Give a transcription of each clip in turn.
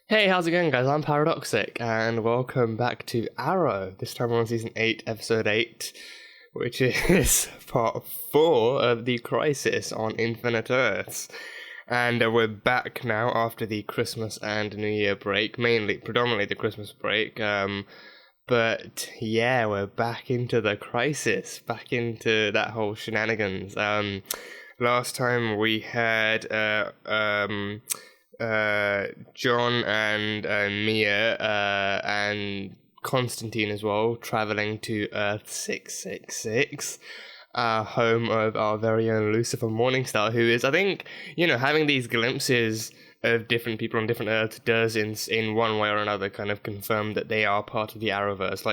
Hey, how's it going, guys? I'm Paradoxic, and welcome back to Arrow. This time we're on Season 8, Episode 8, which is Part 4 of the Crisis on Infinite Earths. And we're back now after the Christmas and New Year break, predominantly the Christmas break. But yeah, we're back into the crisis, back into that whole shenanigans. Last time we had John and Mia and Constantine as well traveling to Earth 666, home of our very own Lucifer Morningstar, who is, I think, having these glimpses of different people on different Earths does in one way or another kind of confirm that they are part of the Arrowverse.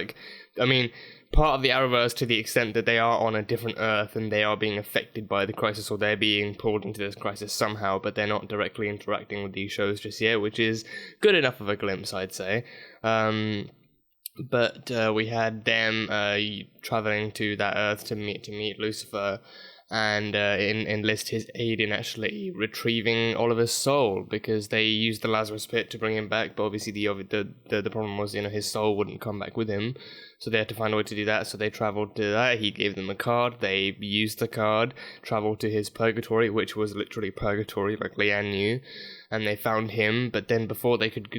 Part of the Arrowverse to the extent that they are on a different Earth and they are being affected by the crisis, or they're being pulled into this crisis somehow, but they're not directly interacting with these shows just yet, which is good enough of a glimpse, I'd say. But we had them traveling to that Earth to meet Lucifer, and enlist his aid in actually retrieving Oliver's soul, because they used the Lazarus pit to bring him back, but obviously the problem was, his soul wouldn't come back with him, so they had to find a way to do that. So they traveled to that. He gave them a card. They used the card, traveled to his purgatory, which was literally purgatory, like Leanne knew, and they found him. But then before they could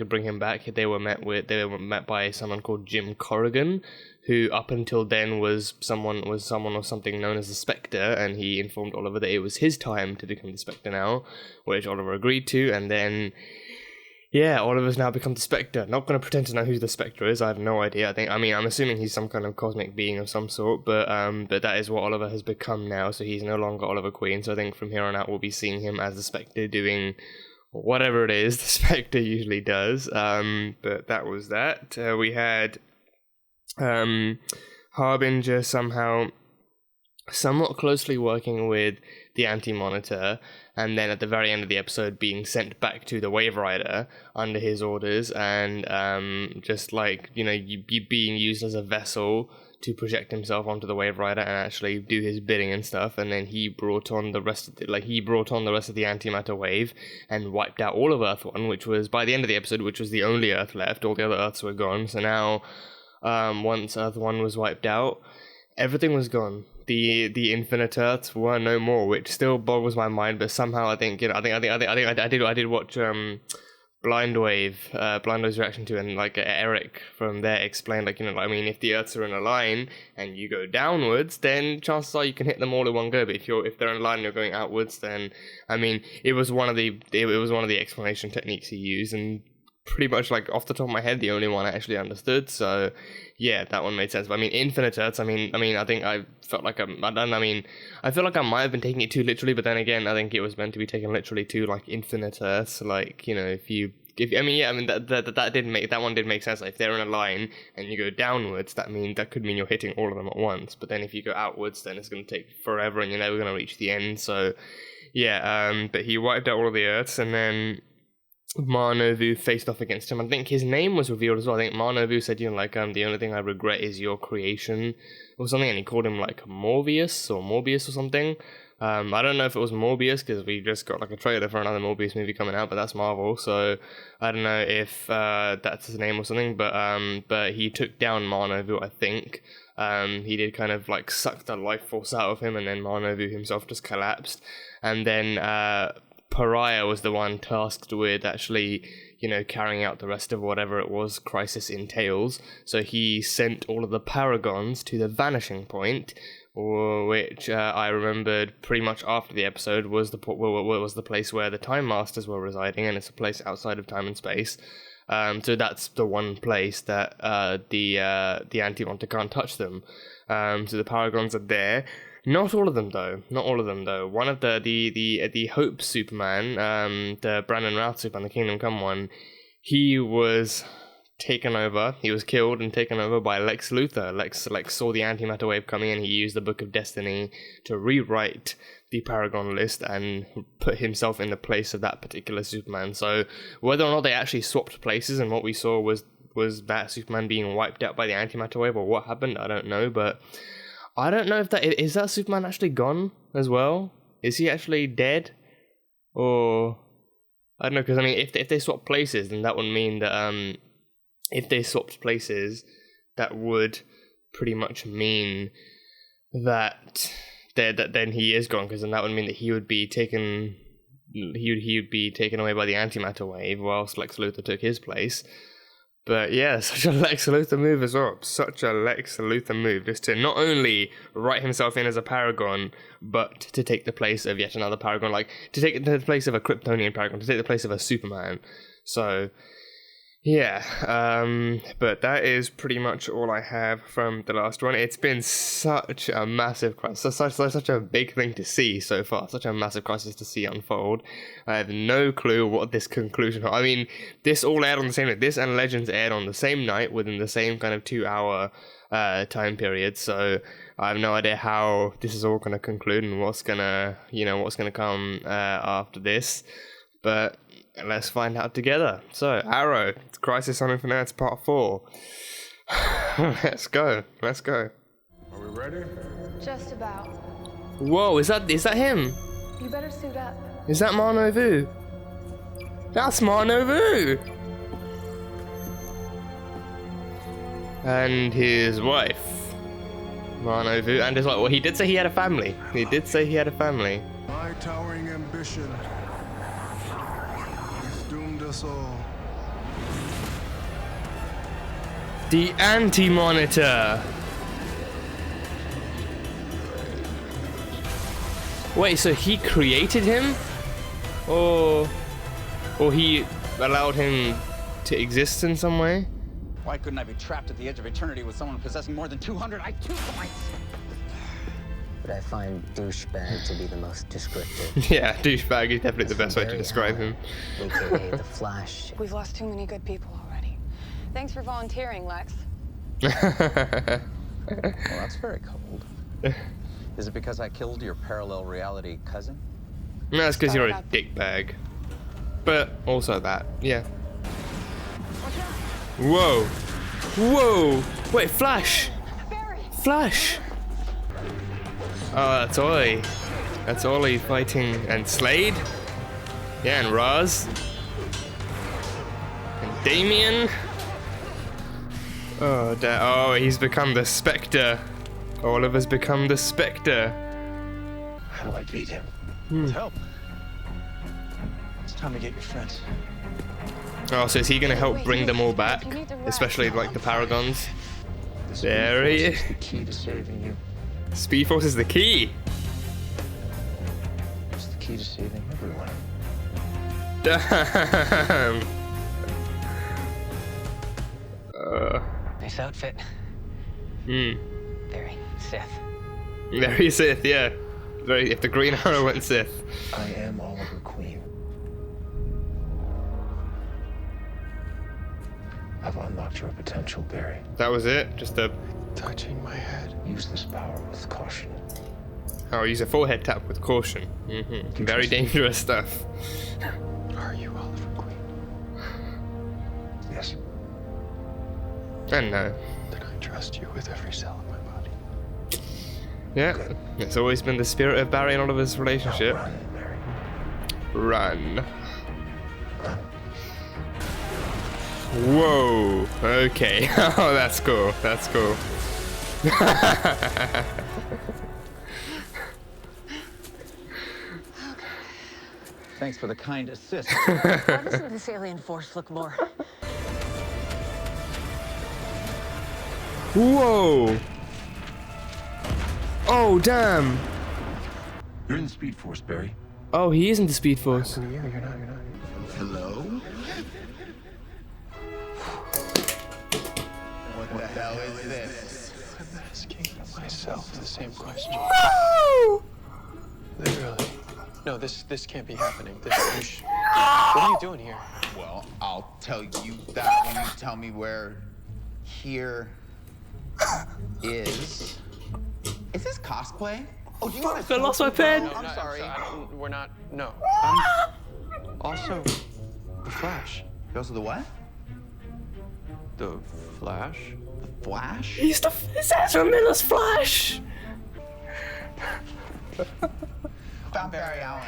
bring him back, they were met by someone called Jim Corrigan, who up until then was someone or something known as the Spectre, and he informed Oliver that it was his time to become the Spectre now, which Oliver agreed to, and then Oliver's now become the Spectre. Not going to pretend to know who the Spectre is. I have no idea. I'm assuming he's some kind of cosmic being of some sort, but that is what Oliver has become now. So he's no longer Oliver Queen. So I think from here on out we'll be seeing him as the Spectre doing whatever it is the Spectre usually does. But that was that. We had Harbinger somehow somewhat closely working with the Anti-Monitor, and then at the very end of the episode being sent back to the Wave Rider under his orders, and being used as a vessel to project himself onto the Wave Rider and actually do his bidding and stuff. And then he brought on the rest of the antimatter wave and wiped out all of Earth 1, which was by the end of the episode, which was the only Earth left. All the other Earths were gone. So now, once Earth 1 was wiped out, everything was gone. The Infinite Earths were no more, which still boggles my mind. But somehow I did watch Blind Wave's reaction to it, and Eric from there explained, if the Earths are in a line and you go downwards, then chances are you can hit them all in one go. But if they're in a line and you're going outwards, then it was one of the explanation techniques he used, and pretty much off the top of my head the only one I actually understood. So yeah, that one made sense. But Infinite Earths, I think I felt like I feel like I might have been taking it too literally, but then again I think it was meant to be taken literally too, Infinite Earths, that one did make sense. If they're in a line and you go downwards, that could mean you're hitting all of them at once. But then if you go outwards, then it's going to take forever and you're never going to reach the end. So yeah, but he wiped out all of the Earths, and then Mar-Novu faced off against him. I think his name was revealed as well. I think Mar-Novu said, the only thing I regret is your creation or something, and he called him Morbius or something. I don't know if it was Morbius, because we just got a trailer for another Morbius movie coming out, but that's Marvel, so I don't know if that's his name or something, but he took down Mar-Novu, I think. He did kind of suck the life force out of him, and then Mar-Novu himself just collapsed, and then Pariah was the one tasked with actually, carrying out the rest of whatever it was Crisis entails. So he sent all of the Paragons to the Vanishing Point, which I remembered pretty much after the episode was the place where the Time Masters were residing, and it's a place outside of time and space. So that's the one place that the Anti-Monitor can't touch them. So the Paragons are there. Not all of them though. One of the Hope Superman, the Brandon Routh Superman, the Kingdom Come one, he was taken over. He was killed and taken over by Lex Luthor. Lex saw the antimatter wave coming in. He used the Book of Destiny to rewrite the Paragon list and put himself in the place of that particular Superman. So whether or not they actually swapped places and what we saw was that Superman being wiped out by the antimatter wave, or what happened, I don't know. But I don't know if that Superman actually gone as well? Is he actually dead? Or I don't know, because I mean, if they swap places, then that would mean that if they swapped places, that would pretty much mean that then he is gone, because then that would mean that he would be taken away by the antimatter wave, whilst Lex Luthor took his place. But yeah, such a Lex Luthor move as well. Such a Lex Luthor move, just to not only write himself in as a Paragon, but to take the place of yet another Paragon, like to take the place of a Kryptonian Paragon, to take the place of a Superman. So yeah, but that is pretty much all I have from the last one. It's been such a massive crisis, such a big thing to see so far, such a massive crisis to see unfold. I have no clue what this conclusion. I mean, this all aired on the same night. This and Legends aired on the same night within the same kind of 2-hour time period. So I have no idea how this is all going to conclude and what's gonna come after this. But let's find out together. So, Arrow, Crisis on Infinite Earths Part 4. Let's go. Are we ready? Just about. Whoa, is that him? You better suit up. Is that Marno Vu? That's Marno Vu! And his wife, Marno Vu, and his wife. Well, he did say he had a family. My towering ambition has doomed us all. The Anti-Monitor. Wait, so he created him? Or he allowed him to exist in some way? Why couldn't I be trapped at the edge of eternity with someone possessing more than 200 IQ points? But I find douchebag to be the most descriptive. Yeah, douchebag is definitely the best way to describe him. AKA the Flash. We've lost too many good people already. Thanks for volunteering, Lex. Well, that's very cold. Is it because I killed your parallel reality cousin? No, it's because you're a dickbag. But also that, yeah. Whoa! Whoa! Wait, Flash! Flash! Oh, that's Ollie. That's Ollie fighting, and Slade. Yeah, and Raz. And Damien. Oh, he's become the Spectre. Oliver's become the Spectre. How do I beat him? Let's help. It's time to get your friends. Oh, so is he gonna help bring them all back? Especially like the Paragons? There he is. The key to saving you. Speed Force is the key. It's the key to saving everyone. Damn. Nice outfit. Very Sith. Very Sith, yeah. Very. If the Green Arrow went Sith. I am Oliver Queen. I've unlocked your potential, Barry. That was it. Just a. Touching my head. Use this power with caution. Oh, use a forehead tap with caution. Very dangerous stuff. Are you Oliver Queen? Yes. And no. Then I trust you with every cell in my body. Yeah, Good. it's always been the spirit of Barry and Oliver's relationship. Now run, Barry. Run. Whoa. Okay. Oh, that's cool. That's cool. Thanks for the kind assist. Why doesn't this alien force look more? Whoa. Oh, damn. You're in the Speed Force, Barry. Oh, he is in the Speed Force. Yeah, you're not. Hello? What the hell is this? I'm asking myself the same question. No! Literally. No, this can't be happening. What are you doing here? Well, I'll tell you that when you tell me where here is. Is this cosplay? Oh, do you want to? I lost my pen. No, I'm sorry. We're not. No. Also, the Flash. You're also the what? The Flash? The Flash? He's Ezra Miller's Flash. Found Barry Allen.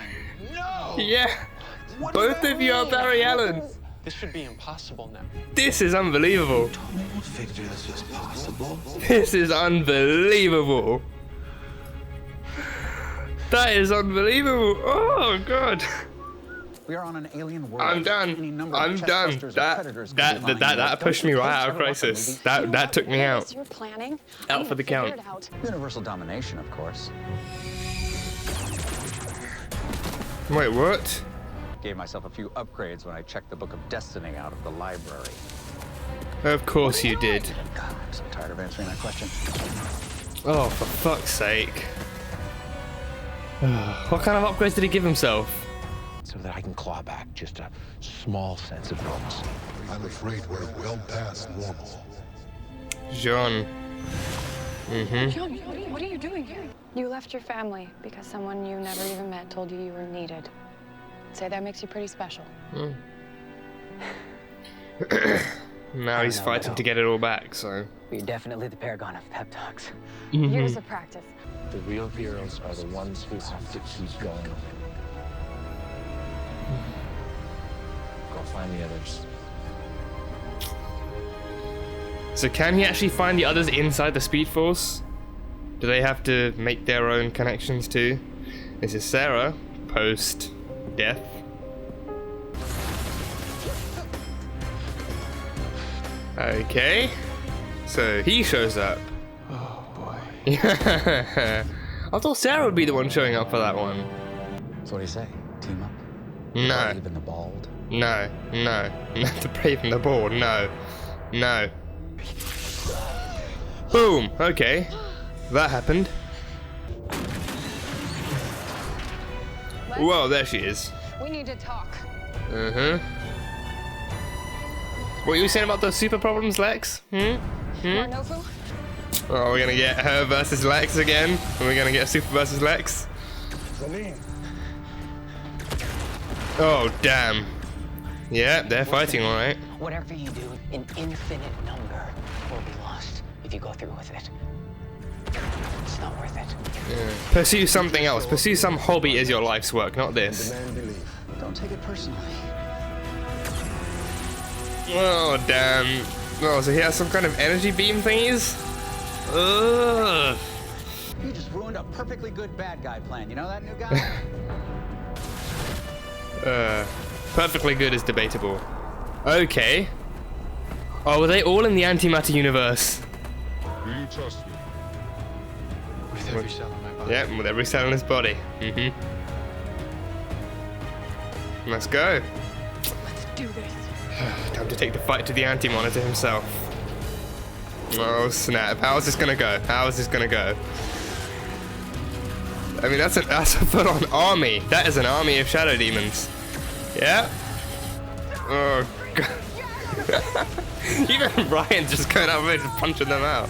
No! Yeah. Both of you are Barry Allen. This should be impossible now. This is unbelievable. Victor, this was possible. This is unbelievable. That is unbelievable. Oh god. We are on an alien world. I'm done. Any number of I'm done. chestbusters or predators can be mined. That pushed me right out of Crisis. That took me out. You're planning. Out for the count. Universal domination, of course. Wait, what? Gave myself a few upgrades when I checked the Book of Destiny out of the library. Of course you did. God, I'm so tired of answering that question. Oh, for fuck's sake. What kind of upgrades did he give himself? So that I can claw back just a small sense of normalcy. I'm afraid we're well past normal. John. John, what are you doing here? You left your family because someone you never even met told you you were needed. Say that makes you pretty special. Now he's fighting to get it all back, so. You're definitely the paragon of pep talks. Years of practice. The real heroes are the ones who have to keep going. Go find the others. So can he actually find the others inside the Speed Force? Do they have to make their own connections too? This is Sarah, post-death. Okay. So he shows up. Oh boy. Yeah. I thought Sarah would be the one showing up for that one. So what do you say? Team up? No. Even the bald? No. Not the brave and the bold. No. No. Boom. Okay. That happened. Whoa, there she is. We need to talk. What were you saying about those super problems, Lex? Marnofu? Oh, we're gonna get her versus Lex again? And we're gonna get Super versus Lex? Oh, damn. Yeah, they're fighting, alright. Whatever you do, an infinite number will be lost if you go through with it. It's not worth it. Pursue something else. Pursue some hobby as your life's work, not this. Don't take it personally. Oh, damn. Oh, so he has some kind of energy beam thingies? Ugh. You just ruined a perfectly good bad guy plan. You know that new guy? Perfectly good is debatable. Okay. Oh, were they all in the antimatter universe? Do you trust me? With every cell in my body. Yeah, with every cell in his body. Let's go. Let's do this. Time to take the fight to the anti-monitor himself. Oh snap! How is this gonna go? How is this gonna go? I mean, that's a full-on army. That is an army of shadow demons. Yeah. Oh god. Even Ryan's just going out there just punching them out.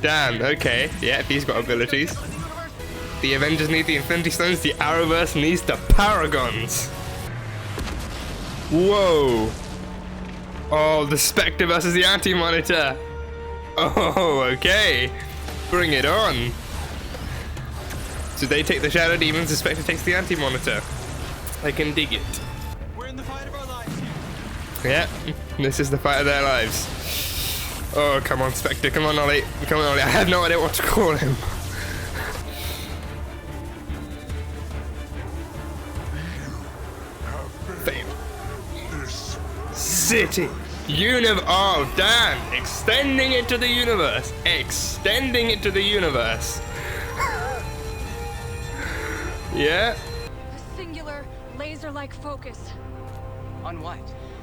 Damn. Okay. Yeah, he's got abilities. The Avengers need the Infinity Stones. The Arrowverse needs the Paragons. Whoa. Oh, the Spectre versus the Anti-Monitor. Oh, okay. Bring it on. So they take the Shadow Demons, the Spectre takes the Anti-Monitor. I can dig it. We're in the fight of our lives here. Yeah, this is the fight of their lives. Oh, come on, Spectre. Come on, Ollie. Come on, Ollie. I have no idea what to call him. City. Oh, damn. Extending it to the universe. Extending it to the universe. Yeah. A singular, laser-like focus. On what?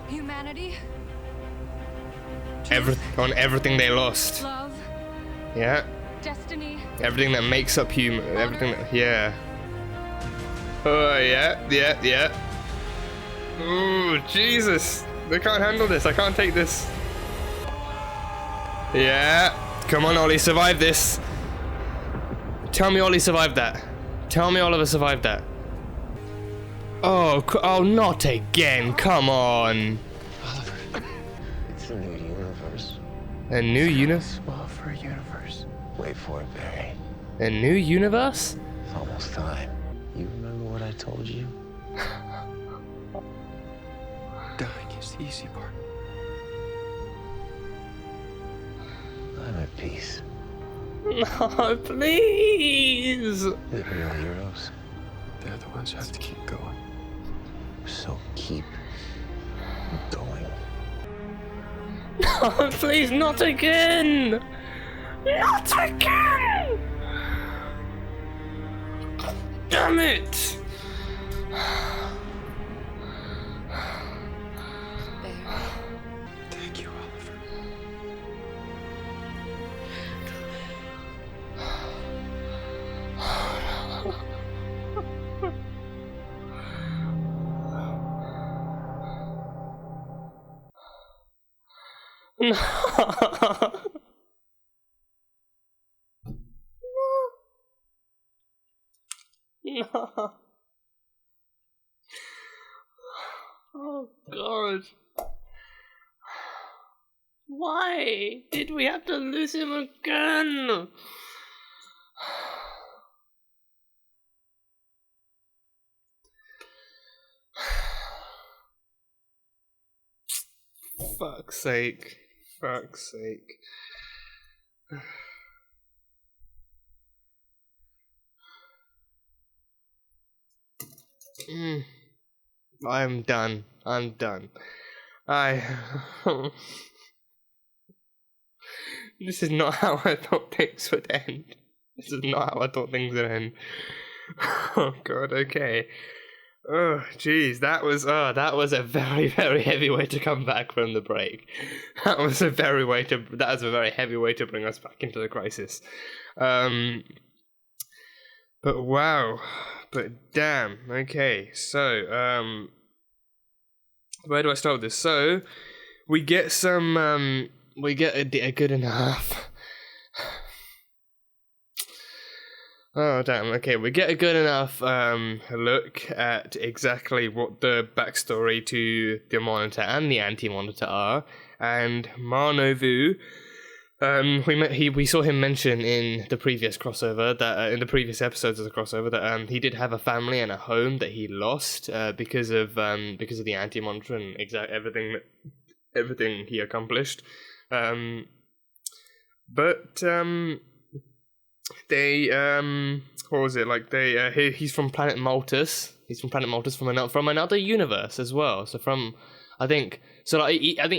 Humanity, On everything they lost. love, Yeah. destiny. Everything that makes up human. Everything that. Yeah. Oh, yeah. Oh, Jesus. They can't handle this. I can't take this. Yeah. Come on, Ollie. Survive this. Tell me Ollie survived that. Tell me Oliver survived that. Oh, not again. Come on. It's a new universe. A new universe? Small for a universe. Wait for it, Barry. A new universe? It's almost time. You remember what I told you? It's the easy part. I'm at peace. No, please. The real heroes. They're the ones who have to keep going. So keep going. No, please, not again. Not again. Damn it. Thank you, Oliver. No. No. Oh God. Why did we have to lose him again? Fuck's sake. Fuck's sake. I'm done. I'm done. This is not how I thought things would end. This is not how I thought things would end. Oh God, okay. Oh jeez, that was a very, very heavy way to come back from the break. That was a very heavy way to bring us back into the crisis. But wow. But damn, okay, so, where do I start with this? So, we get some, we get a good enough. Oh damn, okay, we get a good enough look at exactly what the backstory to the Monitor and the Anti-Monitor are, and Marnovu, we saw him mention in the previous crossover, that in the previous episodes of the crossover, that he did have a family and a home that he lost because of the Anti-Monitor and everything he accomplished. What was it, like, he's from planet Maltus. He's from planet Maltus from another universe as well. So I think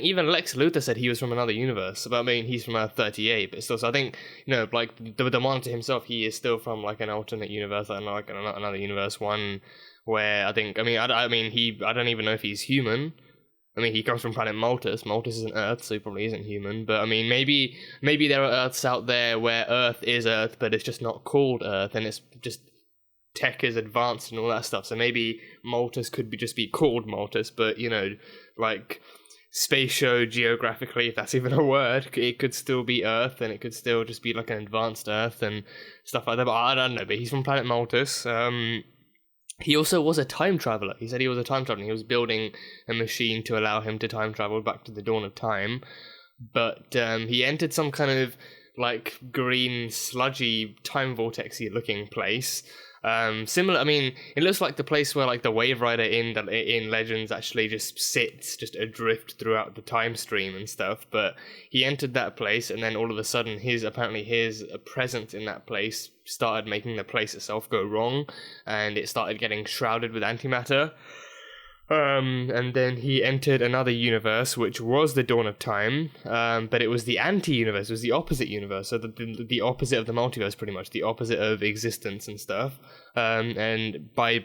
even Lex Luthor said he was from another universe. But I mean, he's from Earth 38, but still, so I think, like, the Monitor himself, he is still from, like, an alternate universe, like another universe, one where I don't even know if he's human. I mean, he comes from planet Maltus. Maltus isn't Earth, so he probably isn't human. But I mean, maybe there are Earths out there where Earth is Earth, but it's just not called Earth, and it's just tech is advanced and all that stuff. So maybe Maltus could just be called Maltus, but like spatio-geographically, if that's even a word, it could still be Earth, and it could still just be like an advanced Earth and stuff like that. But I don't know. But he's from planet Maltus. He also was a time traveler. He said he was a time traveler. He was building a machine to allow him to time travel back to the dawn of time. But he entered some kind of like green, sludgy, time vortexy looking place. Similar. I mean, it looks like the place where like the Wave Rider in Legends actually just sits, just adrift throughout the time stream and stuff. But he entered that place, and then all of a sudden, his presence in that place started making the place itself go wrong, and it started getting shrouded with antimatter. And then he entered another universe, which was the Dawn of Time, but it was the anti-universe, it was the opposite universe, so the opposite of the multiverse, pretty much, the opposite of existence and stuff. And by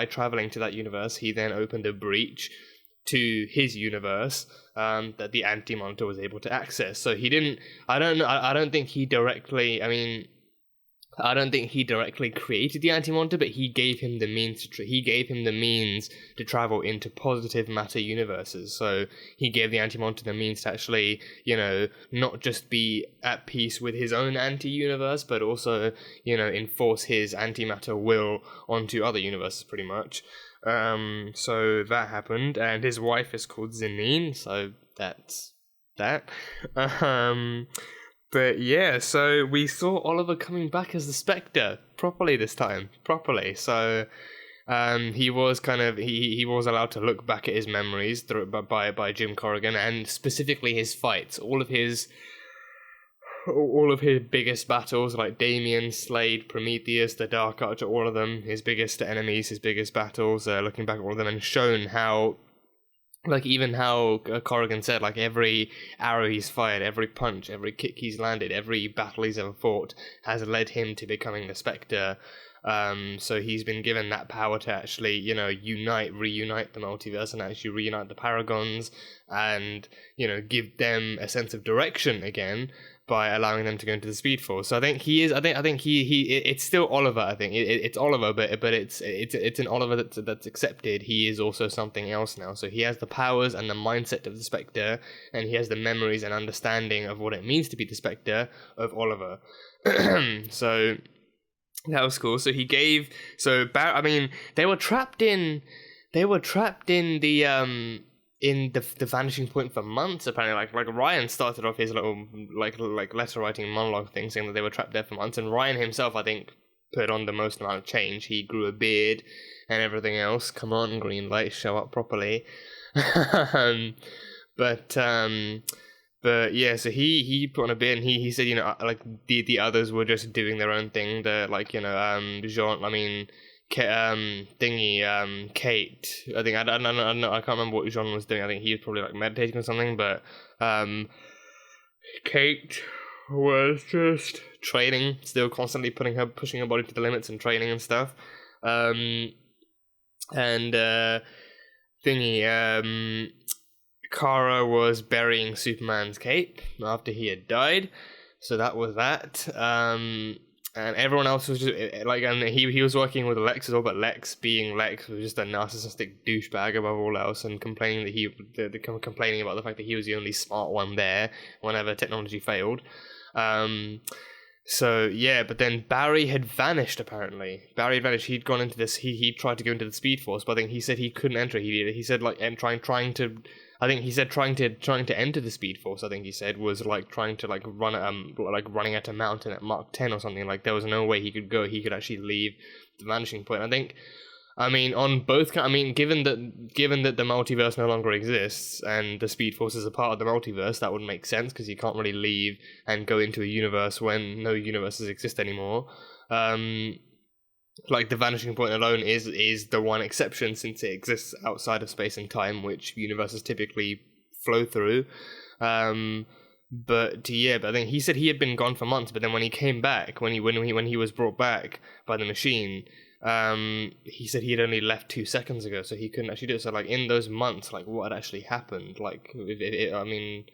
traveling to that universe, he then opened a breach to his universe that the Anti-Monitor was able to access. So he didn't. I don't think he directly created the Anti-Monitor, but he gave him the means to travel into positive matter universes. So he gave the Anti-Monitor the means to actually, not just be at peace with his own anti-universe, but also, enforce his antimatter will onto other universes, pretty much. So that happened, and his wife is called Zanine, so that's that. But yeah, so we saw Oliver coming back as the Spectre properly this time. So he was kind of he was allowed to look back at his memories by Jim Corrigan, and specifically his fights, all of his biggest battles, like Damien, Slade, Prometheus, the Dark Archer, all of them, his biggest enemies, his biggest battles, looking back at all of them, and shown how, like, even how Corrigan said, like, every arrow he's fired, every punch, every kick he's landed, every battle he's ever fought has led him to becoming the Spectre. So he's been given that power to actually, you know, reunite the multiverse and actually reunite the Paragons and, you know, give them a sense of direction again by allowing them to go into the Speed Force. So I think it's still Oliver. I think it's Oliver, but it's an Oliver that's accepted. He is also something else now. So he has the powers and the mindset of the Spectre, and he has the memories and understanding of what it means to be the Spectre of Oliver. So that was cool. So they were trapped in the vanishing point for months, apparently. Like Ryan started off his little like letter writing monologue thing saying that they were trapped there for months, and Ryan himself, I think, put on the most amount of change. He grew a beard and everything else. Come on, Greenlight, show up properly. But yeah, so he put on a beard, and he said, you know, like the others were just doing their own thing. The, like, you know, Kate, I think, I don't know, I can't remember what Jean was doing. I think he was probably like meditating or something, but Kate was just training, still constantly pushing her body to the limits and training and stuff. Kara was burying Superman's cape after he had died, so that was that. And everyone else was just like, and he was working with Lex as well, but Lex, being Lex, was just a narcissistic douchebag above all else, and complaining complaining about the fact that he was the only smart one there whenever technology failed. So yeah, but then Barry had vanished. Apparently, He'd gone into this. He tried to go into the Speed Force, but I think he said he couldn't enter. He said like trying to enter the Speed Force. I think he said was like trying to like run running at a mountain at Mark 10 or something. Like there was no way he could go. He could actually leave the vanishing point. I think. I mean, on both. I mean, given that the multiverse no longer exists and the Speed Force is a part of the multiverse, that would make sense because you can't really leave and go into a universe when no universes exist anymore. Like the vanishing point alone is the one exception, since it exists outside of space and time, which universes typically flow through. But I think he said he had been gone for months, but then when he came back, when he was brought back by the machine, he said he had only left 2 seconds ago, so he couldn't actually do it. So like in those months, like what had actually happened? Like I mean,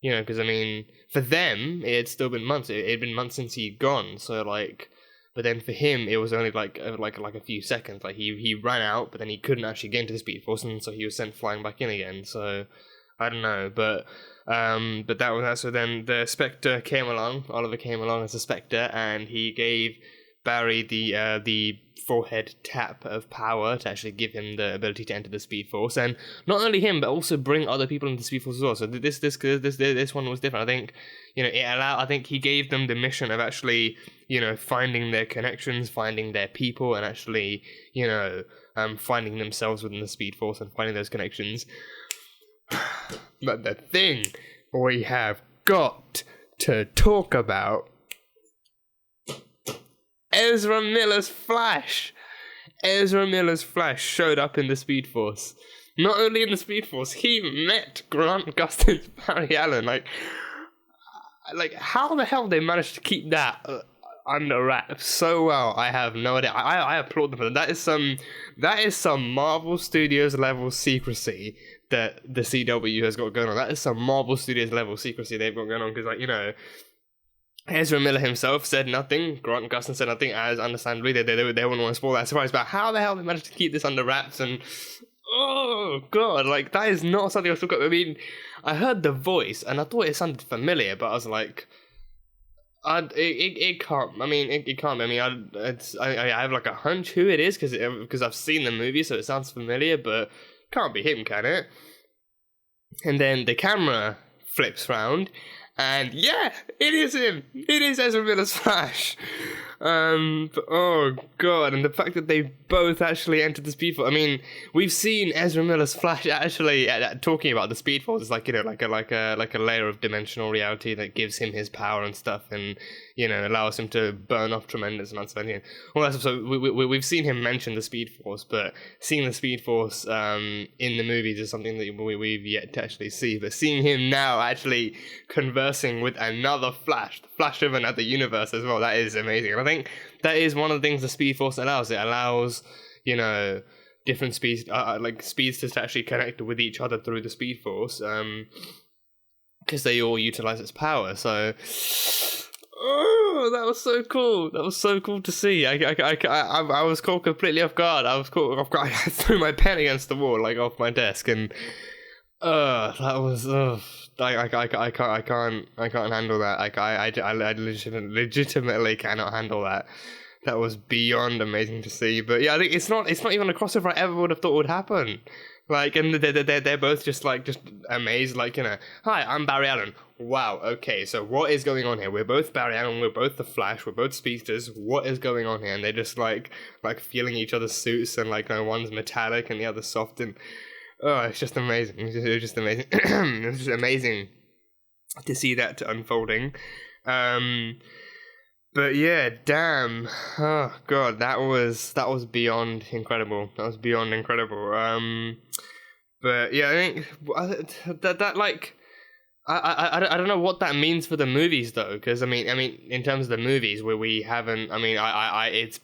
you know, because I mean, for them it had still been months. It had been months since he'd gone. So like. But then for him, it was only like a few seconds. Like he ran out, but then he couldn't actually get into the Speed Force, and so he was sent flying back in again. So I don't know, but that was that. So then the Spectre came along. Oliver came along as a Spectre, and he gave Barry the forehead tap of power to actually give him the ability to enter the Speed Force, and not only him, but also bring other people into the Speed Force as well. So this one was different. I think, you know, I think he gave them the mission of actually, you know, finding their connections, finding their people, and actually, you know, finding themselves within the Speed Force and finding those connections. But the thing we have got to talk about, Ezra Miller's Flash. Ezra Miller's Flash showed up in the Speed Force. Not only in the Speed Force, he met Grant Gustin's Barry Allen. Like how the hell they managed to keep that under wraps so well, I have no idea. I applaud them for that. That is some Marvel Studios level secrecy that the CW has got going on. That is some Marvel Studios level secrecy they've got going on, because, like, you know, Ezra Miller himself said nothing. Grant Gustin said nothing, as understandably they wouldn't want to spoil that surprise about how the hell they managed to keep this under wraps. And oh god, like that is not something I took up. I mean, I heard the voice and I thought it sounded familiar, but I was like, it can't. I mean, it can't. I mean, I have like a hunch who it is because I've seen the movie, so it sounds familiar, but can't be him, can it? And then the camera flips round. And yeah, it is him. It is Ezra Miller's Flash. But, oh god, and the fact that they both actually entered the Speed Force. I mean, we've seen Ezra Miller's Flash actually talking about the Speed Force. It's like, you know, like a layer of dimensional reality that gives him his power and stuff, and, you know, allows him to burn off tremendous amounts of energy. Well, that's so we've seen him mention the Speed Force, but seeing the Speed Force in the movies is something that we've yet to actually see. But seeing him now actually conversing with another Flash, the Flash of another universe as well, that is amazing. And I think that is one of the things the Speed Force allows. It allows, you know, different speeds, like speedsters, to actually connect with each other through the Speed Force, because they all utilize its power. So, oh, that was so cool. That was so cool to see. I was caught completely off guard. I was caught off guard. I threw my pen against the wall, like off my desk, and that was. I can't handle that. I legitimately cannot handle that. That was beyond amazing to see. But yeah, I think it's not even a crossover I ever would have thought would happen. Like, and they're both just amazed. Like, you know, hi, I'm Barry Allen. Wow, okay, so what is going on here? We're both Barry Allen. We're both the Flash. We're both speedsters. What is going on here? And they're just like feeling each other's suits, and like, one's metallic and the other's soft, and. Oh, it's just amazing. It was just amazing. It was just amazing to see that unfolding. But yeah, damn. Oh god, that was beyond incredible. That was beyond incredible. But yeah, I think that like I don't know what that means for the movies though, because I mean in terms of the movies where we haven't. I mean, it's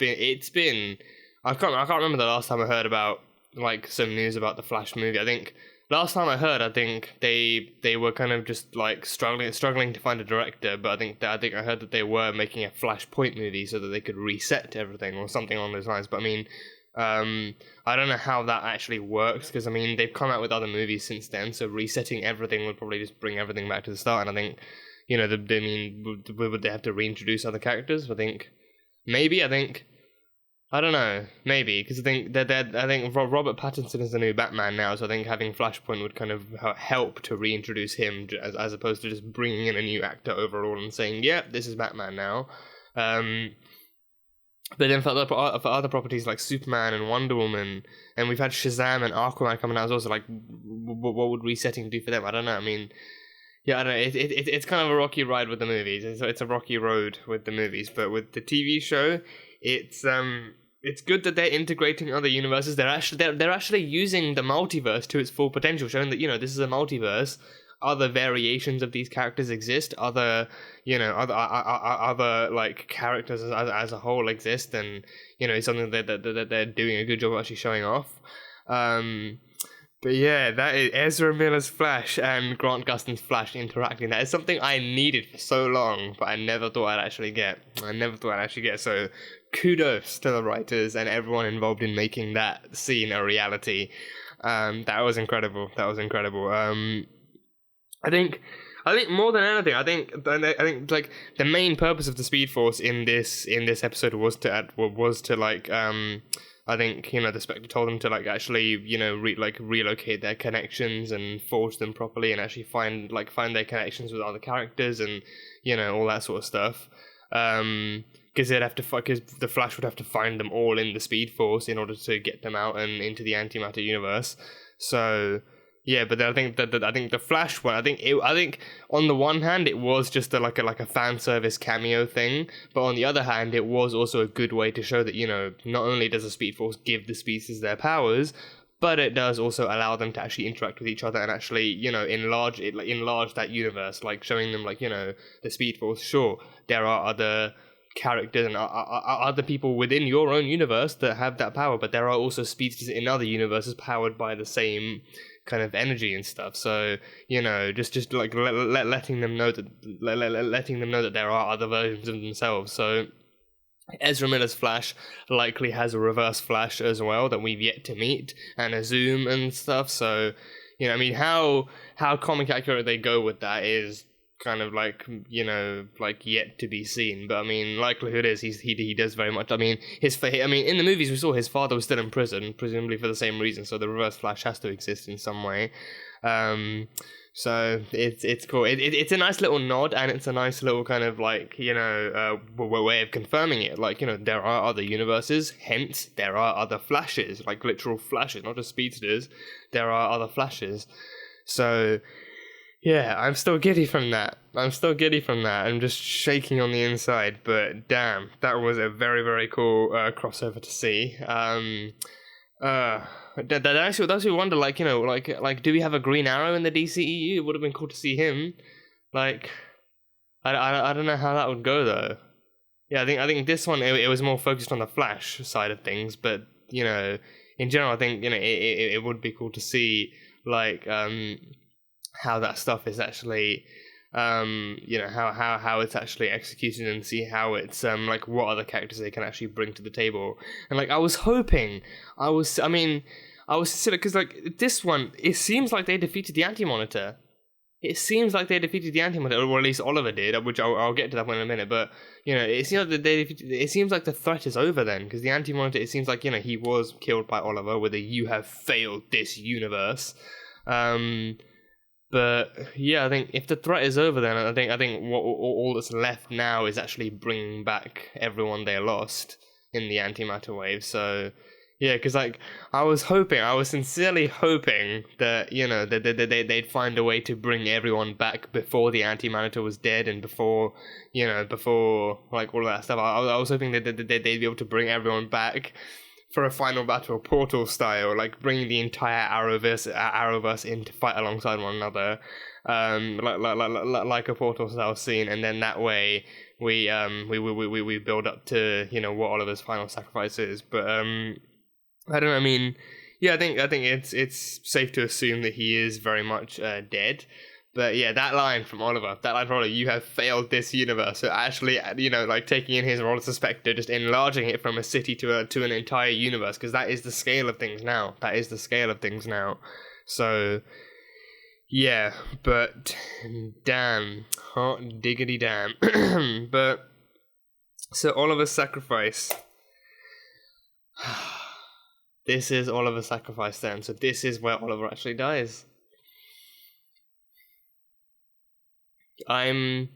been. I can't remember the last time I heard about like some news about the Flash movie. I think last time I heard, I think they were kind of just like struggling to find a director, but I think I heard that they were making a Flashpoint movie so that they could reset everything or something along those lines. But I mean, I don't know how that actually works, because I mean, they've come out with other movies since then, so resetting everything would probably just bring everything back to the start. And I think, you know, would they have to reintroduce other characters? I don't know, maybe, because I think Robert Pattinson is the new Batman now, so I think having Flashpoint would kind of help to reintroduce him, as opposed to just bringing in a new actor overall and saying, yeah, this is Batman now. But then for other properties like Superman and Wonder Woman, and we've had Shazam and Aquaman coming out as well, so like, what would resetting do for them? I don't know, I mean, yeah, I don't know, it's kind of a rocky ride with the movies, it's a rocky road with the movies, but with the TV show, it's good that they're integrating other universes. They're actually using the multiverse to its full potential, showing that, you know, this is a multiverse. Other variations of these characters exist. Other like characters as a whole exist, and you know, it's something that they're doing a good job of actually showing off. But yeah, that is Ezra Miller's Flash and Grant Gustin's Flash interacting. That is something I needed for so long, but I never thought I'd actually get. So kudos to the writers and everyone involved in making that scene a reality. That was incredible. I think more than anything, I think like the main purpose of the Speed Force in this episode was to like I think, you know, the Spectre told them to like actually, you know, relocate their connections and forge them properly, and actually find their connections with other characters, and you know, all that sort of stuff. Because the Flash would have to find them all in the Speed Force in order to get them out and into the antimatter universe. So yeah, but then I think the Flash one, I think on the one hand it was just like a fan service cameo thing, but on the other hand it was also a good way to show that, you know, not only does the Speed Force give the species their powers, but it does also allow them to actually interact with each other and actually, you know, enlarge that universe, like showing them, like, you know, the Speed Force. Sure, there are other characters and other people within your own universe that have that power, but there are also speedsters in other universes powered by the same kind of energy and stuff. So, you know, just like letting them know that there are other versions of themselves. So Ezra Miller's Flash likely has a reverse Flash as well that we've yet to meet, and a Zoom and stuff. So, you know, I mean, how comic accurate they go with that is kind of like, you know, like yet to be seen. But I mean, likelihood is he does very much. I mean, in the movies we saw his father was still in prison, presumably for the same reason. So the reverse Flash has to exist in some way. So it's cool. It's a nice little nod, and it's a nice little kind of like, way of confirming it. Like, there are other universes, hence there are other Flashes, like literal Flashes, not just speedsters. There are other Flashes. So yeah, I'm still giddy from that. I'm just shaking on the inside. But damn, that was a very, very cool crossover to see. That actually wonder, like, do we have a Green Arrow in the DCEU? It would have been cool to see him. Like, I don't know how that would go though. Yeah, I think this one it was more focused on the Flash side of things, but in general, I think it would be cool to see like how that stuff is actually how it's actually executed, and see how it's like what other characters they can actually bring to the table. And like I was silly because like this one, it seems like they defeated the Anti-Monitor. Or at least Oliver did, which I'll get to that one in a minute. But it seems like it seems like the threat is over then, because the Anti-Monitor, it seems like he was killed by Oliver with a "you have failed this universe." But yeah, I think if the threat is over, then I think what all that's left now is actually bringing back everyone they lost in the antimatter wave. So yeah, because like I was sincerely hoping that they'd find a way to bring everyone back before the antimatter was dead, and before like all of that stuff. I was hoping that they'd be able to bring everyone back for a final battle, Portal style, like bringing the entire Arrowverse in to fight alongside one another, like a Portal style scene, and then that way we build up to what Oliver's final sacrifice is. But I don't know. I mean, yeah, I think it's safe to assume that he is very much dead. But yeah, that line from Oliver, "you have failed this universe." So actually, like taking in his role as a Spectre, just enlarging it from a city to an entire universe, because that is the scale of things now. So yeah, but damn, hot diggity damn. But so Oliver's sacrifice. This is Oliver's sacrifice then. So this is where Oliver actually dies. I'm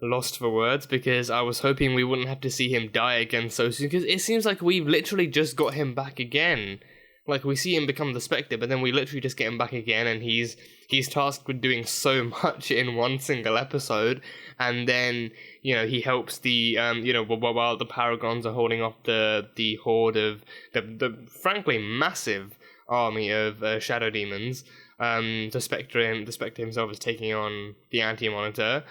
lost for words, because I was hoping we wouldn't have to see him die again so soon, because it seems like we've literally just got him back again. Like, we see him become the Spectre, but then we literally just get him back again, and he's tasked with doing so much in one single episode, and then, he helps the, while the Paragons are holding off the horde of the frankly massive army of shadow demons. The Spectre himself is taking on the Anti-Monitor,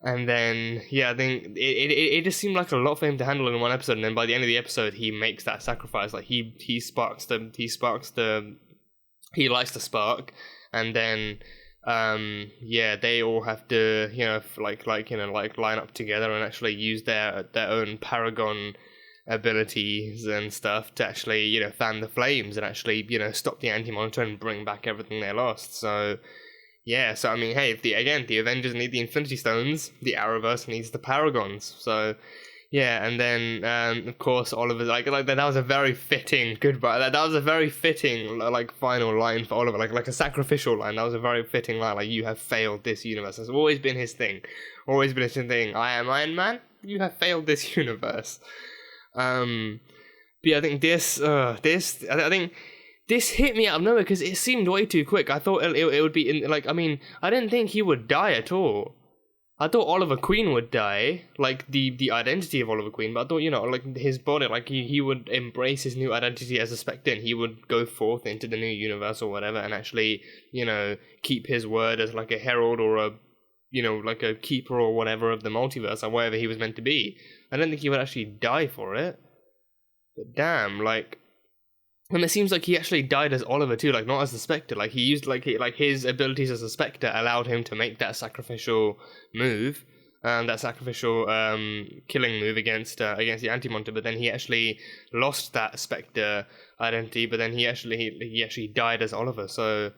and then I think it just seemed like a lot for him to handle in one episode, and then by the end of the episode he makes that sacrifice. Like he lights the spark, and then they all have to line up together and actually use their own Paragon abilities and stuff to actually fan the flames and actually stop the Anti-Monitor and bring back everything they lost. So yeah, so I mean, hey, if the Avengers need the Infinity Stones, the Arrowverse needs the Paragons. So yeah, and then of course Oliver, like that was a very fitting goodbye. That was a very fitting like final line for Oliver, like a sacrificial line. That was a very fitting line. Like, "you have failed this universe." It's always been his thing. I am Iron Man. You have failed this universe. But yeah, I think this hit me out of nowhere, because it seemed way too quick. I thought it would be I didn't think he would die at all. I thought Oliver Queen would die, like the identity of Oliver Queen, but I thought, like his body, like he would embrace his new identity as a Spectre, and he would go forth into the new universe or whatever, and actually, keep his word as like a herald or a like a keeper or whatever of the multiverse, or whatever he was meant to be. I don't think he would actually die for it. But damn, like, and it seems like he actually died as Oliver too, like not as the Spectre. Like he used like his abilities as a Spectre allowed him to make that sacrificial move, that sacrificial killing move against the Anti-Monitor. But then he actually lost that Spectre identity. But then he actually died as Oliver. So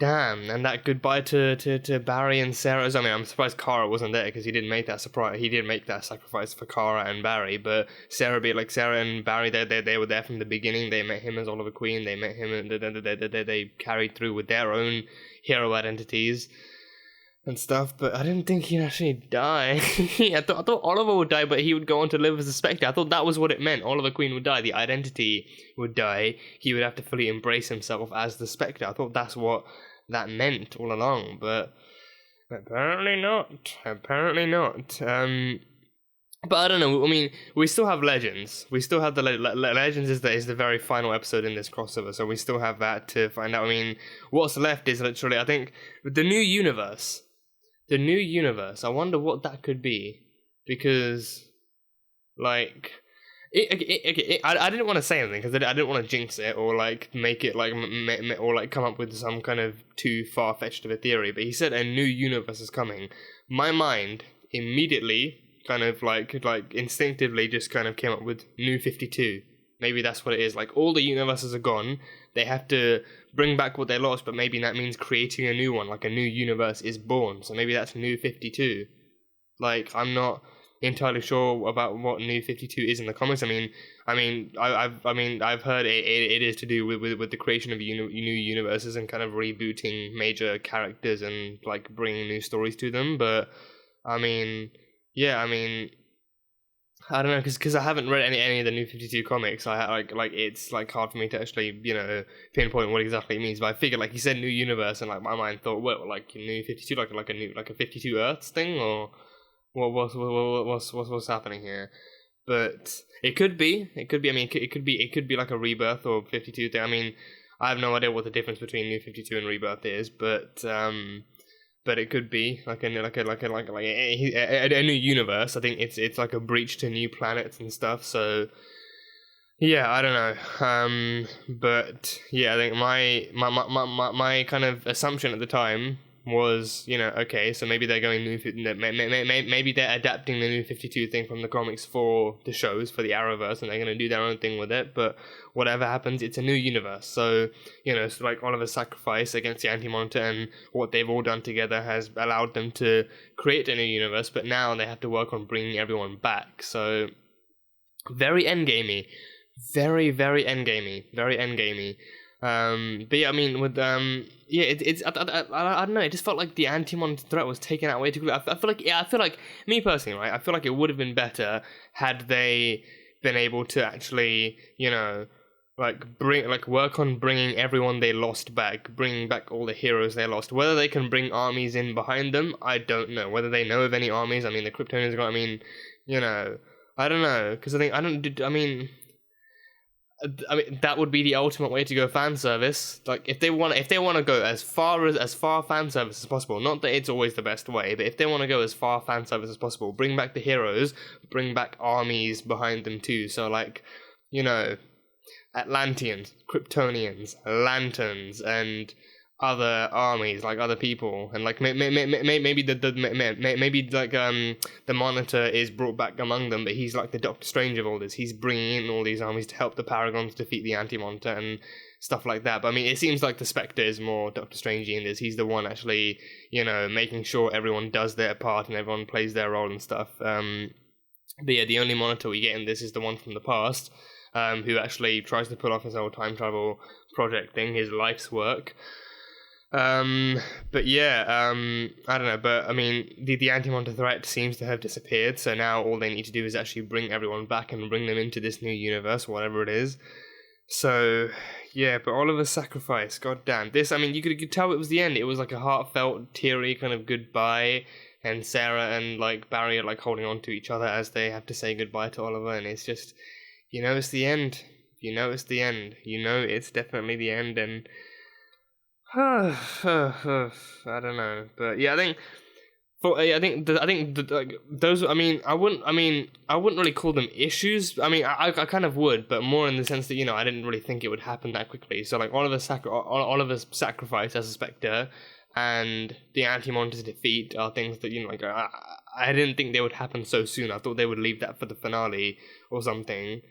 damn, and that goodbye to Barry and Sarah. I mean, I'm surprised Kara wasn't there because he didn't make that surprise. He didn't make that sacrifice for Kara and Barry, but Sarah and Barry, they were there from the beginning. They met him as Oliver Queen. They met him, and they carried through with their own hero identities and stuff. But I didn't think he'd actually die. I thought Oliver would die, but he would go on to live as a Spectre. I thought that was what it meant. Oliver Queen would die. The identity would die. He would have to fully embrace himself as the Spectre. I thought that's what that meant all along, but apparently not. But I don't know. I mean, we still have Legends. We still have the Legends is the very final episode in this crossover, so we still have that to find out. I mean, what's left is literally, I think, the new universe. The new universe. I wonder what that could be, because, like, I didn't want to say anything because I didn't want to jinx it or like make it like or like come up with some kind of too far-fetched of a theory. But he said a new universe is coming. My mind immediately kind of like instinctively just kind of came up with New 52. Maybe that's what it is. Like all the universes are gone. They have to bring back what they lost, but maybe that means creating a new one. Like a new universe is born. So maybe that's New 52. Like I'm not entirely sure about what New 52 is in the comics. I've heard it is to do with the creation of new universes and kind of rebooting major characters and like bringing new stories to them. But I don't know, because I haven't read any of the New 52 comics. It's like hard for me to actually pinpoint what exactly it means. But I figured like he said new universe, and like my mind thought, well, like New 52, like a 52 Earths thing, or what's happening here? But it could be. I mean, it could be like a rebirth or 52 thing. I mean, I have no idea what the difference between New 52 and rebirth is, but it could be like a new universe. I think it's like a breach to new planets and stuff. So yeah, I don't know. But yeah, I think my kind of assumption at the time was, okay, so maybe they're going maybe they're adapting the New 52 thing from the comics for the shows, for the Arrowverse, and they're going to do their own thing with it. But whatever happens, it's a new universe. So, so like Oliver's sacrifice against the Anti-Monitor and what they've all done together has allowed them to create a new universe, but now they have to work on bringing everyone back. So, very endgamey. Very, very endgamey. Very endgamey. But yeah, I mean, with I don't know. It just felt like the Anti-Monitor threat was taken out way too quickly. I feel like me personally, right? I feel like it would have been better had they been able to actually, work on bringing everyone they lost back, bringing back all the heroes they lost. Whether they can bring armies in behind them, I don't know. Whether they know of any armies. I mean, the Kryptonians got. I mean, I don't know, because that would be the ultimate way to go fan service. Like if they want to go as far fan service as possible, not that it's always the best way, but if they want to go as far fan service as possible, bring back the heroes, bring back armies behind them too. So like, Atlanteans, Kryptonians, Lanterns, and other armies, like other people, and like maybe the Monitor is brought back among them, but he's like the Doctor Strange of all this. He's bringing in all these armies to help the Paragons defeat the Anti-Monitor and stuff like that. But I mean, it seems like the Spectre is more Doctor Strangey in this. He's the one actually, making sure everyone does their part and everyone plays their role and stuff. But yeah, the only Monitor we get in this is the one from the past, who actually tries to pull off his whole time travel project thing, his life's work. But yeah, I don't know, but I mean, the Anti-Monitor threat seems to have disappeared, so now all they need to do is actually bring everyone back and bring them into this new universe, whatever it is. So, yeah, but Oliver's sacrifice, goddamn. This, I mean, you could tell it was the end. It was like a heartfelt, teary kind of goodbye, and Sarah and, like, Barry are, like, holding on to each other as they have to say goodbye to Oliver, and it's just, it's the end. It's the end. It's definitely the end, and I don't know, but yeah, I wouldn't really call them issues. I mean, I kind of would, but more in the sense that I didn't really think it would happen that quickly. So like Oliver's sacrifice as a Spectre and the Anti-Monitor's defeat are things that I didn't think they would happen so soon. I thought they would leave that for the finale or something.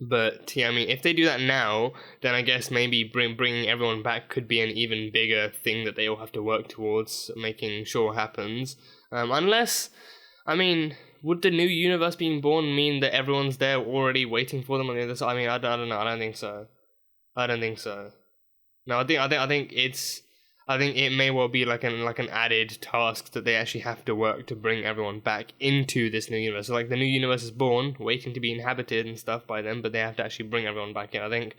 But yeah, I mean, if they do that now, then I guess maybe bringing everyone back could be an even bigger thing that they all have to work towards making sure happens. Unless, I mean, would the new universe being born mean that everyone's there already waiting for them on the other side? I mean, I don't know. I don't think so. I don't think so. No, I think it may well be like an added task that they actually have to work to bring everyone back into this new universe. So like the new universe is born, waiting to be inhabited and stuff by them, but they have to actually bring everyone back in. I think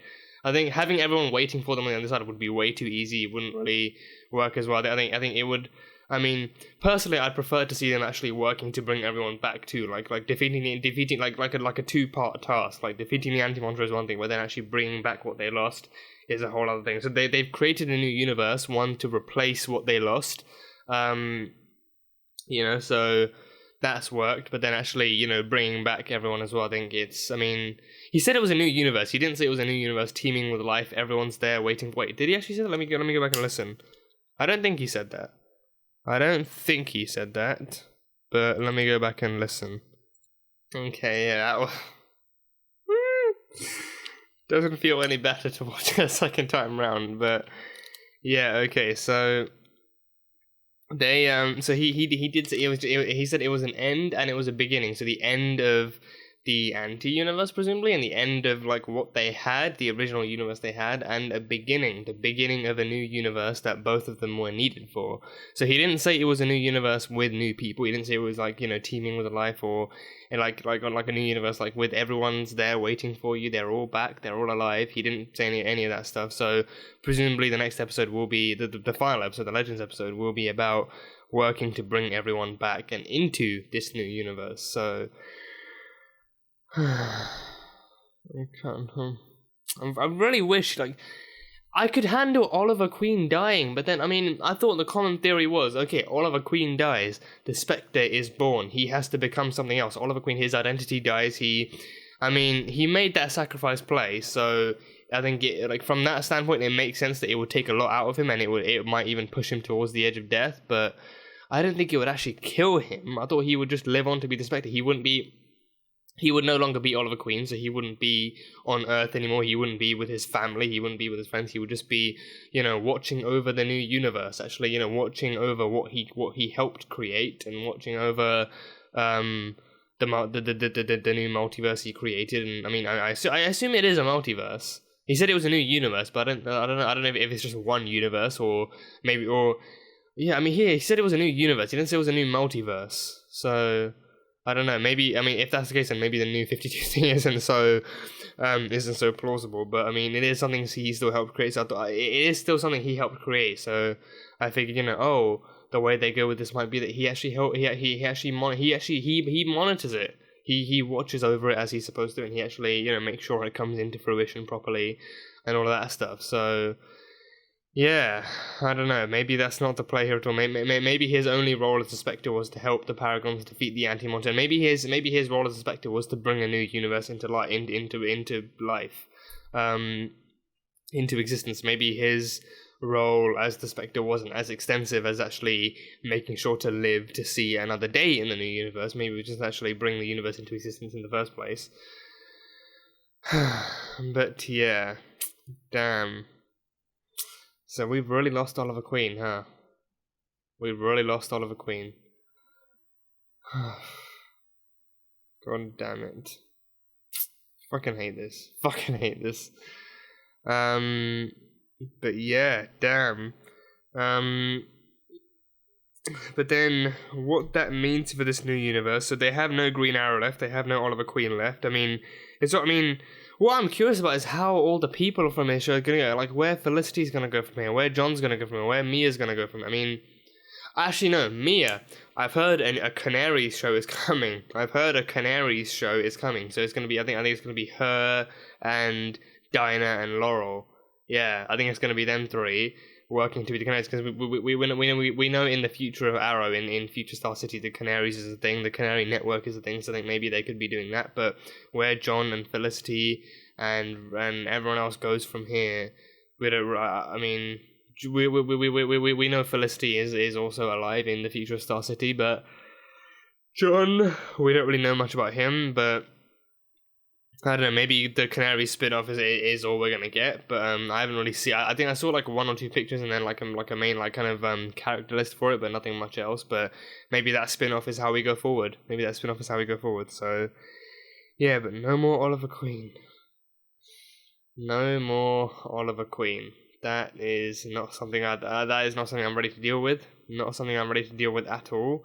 having everyone waiting for them on the other side would be way too easy. It wouldn't really work as well. I think it would. I mean, personally, I'd prefer to see them actually working to bring everyone back too, like defeating like a two-part task. Like defeating the anti-monster is one thing, but then actually bringing back what they lost is a whole other thing. So they've created a new universe, one to replace what they lost. You know, so that's worked. But then actually, you know, bringing back everyone as well. I think it's. I mean, he said it was a new universe. He didn't say it was a new universe teeming with life. Everyone's there waiting. Wait, did he actually say that? Let me go back and listen. I don't think he said that. I don't think he said that, but let me go back and listen. Okay, yeah, doesn't feel any better to watch it a second time round, but yeah, okay, so they so he did say he said it was an end and it was a beginning, so the end of the anti-universe presumably, and the end of like what they had, the original universe they had, and the beginning of a new universe that both of them were needed for. So he didn't say it was a new universe with new people. He didn't say it was like, you know, teeming with a life, or like a new universe like with everyone's there waiting for you. They're all back. They're all alive. He didn't say any of that stuff. So presumably the next episode will be the final episode, the Legends episode, will be about working to bring everyone back and into this new universe. So. I really wish, like, I could handle Oliver Queen dying, but then, I mean, I thought the common theory was, okay, Oliver Queen dies, the Spectre is born, he has to become something else. Oliver Queen, his identity dies, he made that sacrifice play, so I think, from that standpoint, it makes sense that it would take a lot out of him, and it might even push him towards the edge of death, but I don't think it would actually kill him. I thought he would just live on to be the Spectre. He would no longer be Oliver Queen, so he wouldn't be on Earth anymore. He wouldn't be with his family. He wouldn't be with his friends. He would just be, you know, watching over the new universe. Actually, you know, watching over what he helped create, and watching over the new multiverse he created. And I mean, I assume it is a multiverse. He said it was a new universe, but I don't know if it's just one universe, or maybe, or yeah. I mean, he said it was a new universe. He didn't say it was a new multiverse. So. I don't know, maybe, I mean, if that's the case, then maybe the new 52 thing isn't so plausible, but I mean, it is something he still helped create, so it is still something he helped create, so I figured, you know, the way they go with this might be that he actually monitors it, he watches over it as he's supposed to, and he actually, you know, makes sure it comes into fruition properly, and all of that stuff, so... Yeah, I don't know, maybe that's not the play here at all. Maybe his only role as a Spectre was to help the Paragons defeat the Anti-Monster. Maybe his role as a Spectre was to bring a new universe into life, into existence. Maybe his role as the Spectre wasn't as extensive as actually making sure to live to see another day in the new universe. Maybe it was just actually bring the universe into existence in the first place. But yeah, damn. So we've really lost Oliver Queen, huh? We've really lost Oliver Queen. God damn it. Fucking hate this. But yeah, damn. But then, what that means for this new universe, so they have no Green Arrow left, they have no Oliver Queen left, what I'm curious about is how all the people from this show are going to go, like where Felicity's going to go from here, where John's going to go from here, where Mia's going to go from here. I mean, actually no, Mia, I've heard a Canaries show is coming. So it's going to be, I think it's going to be her and Dinah and Laurel. Yeah, I think it's going to be them three working to be the Canaries, because we know in the future of Arrow, in future Star City, the Canaries is a thing, the Canary Network is a thing, so I think maybe they could be doing that, but where John and Felicity and everyone else goes from here, we don't, I mean, we know Felicity is also alive in the future of Star City, but John, we don't really know much about him, but I don't know, maybe the Canary spin-off is all we're gonna get, but I haven't really seen. I think I saw like 1 or 2 pictures and then like a main like kind of character list for it, but nothing much else. But maybe that spin-off is how we go forward. So yeah, but no more Oliver Queen. No more Oliver Queen. That is not something that is not something I'm ready to deal with. Not something I'm ready to deal with at all.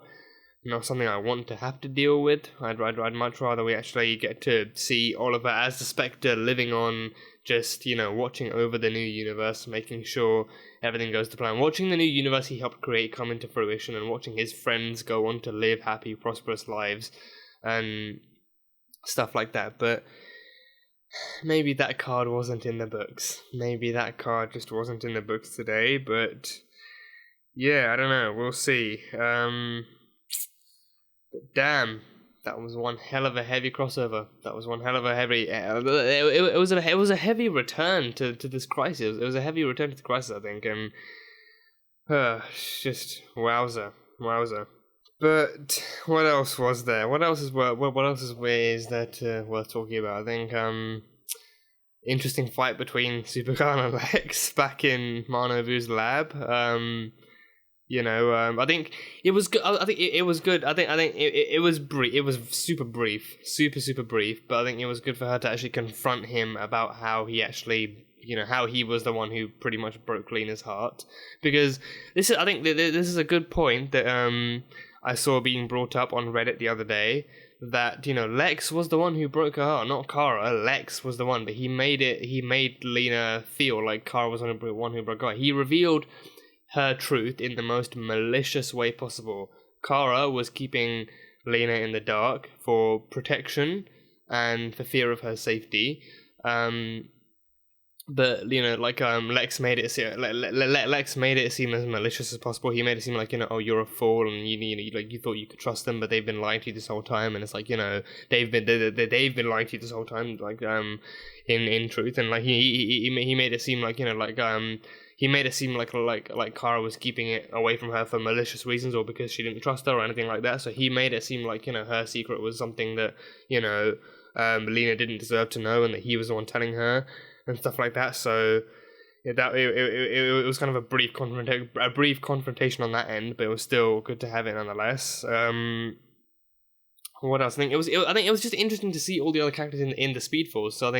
Not something I want to have to deal with. I'd much rather we actually get to see Oliver as the Spectre living on, just, you know, watching over the new universe, making sure everything goes to plan. Watching the new universe he helped create come into fruition, and watching his friends go on to live happy, prosperous lives, and stuff like that. But maybe that card wasn't in the books. Maybe that card just wasn't in the books today, but yeah, I don't know. We'll see. But damn, that was one hell of a heavy crossover. That was one hell of a heavy. It was a heavy return to this crisis. It was a heavy return to the crisis, I think, and just wowza. But what else was there? What else is that worth talking about? I think interesting fight between Supergirl and Lex back in Marnovu's lab. I think it was good. I think it was good. I think it was brief. It was super brief, super brief. But I think it was good for her to actually confront him about how he actually, how he was the one who pretty much broke Lena's heart. Because I think this is a good point that I saw being brought up on Reddit the other day. That Lex was the one who broke her heart, not Kara. Lex was the one, but he made Lena feel like Kara was the one who broke her heart. He revealed her truth in the most malicious way possible. Kara was keeping Lena in the dark for protection and for fear of her safety. But Lex made it seem as malicious as possible. He made it seem like you're a fool and you thought you could trust them, but they've been lying to you this whole time. And it's like they've been lying to you this whole time. In truth, and he made it seem like he made it seem like Kara was keeping it away from her for malicious reasons or because she didn't trust her or anything like that. So he made it seem like her secret was something that Lena didn't deserve to know, and that he was the one telling her and stuff like that. So yeah, it was kind of a brief confrontation on that end, but it was still good to have it nonetheless. What else? I think it was just interesting to see all the other characters in the Speed Force. So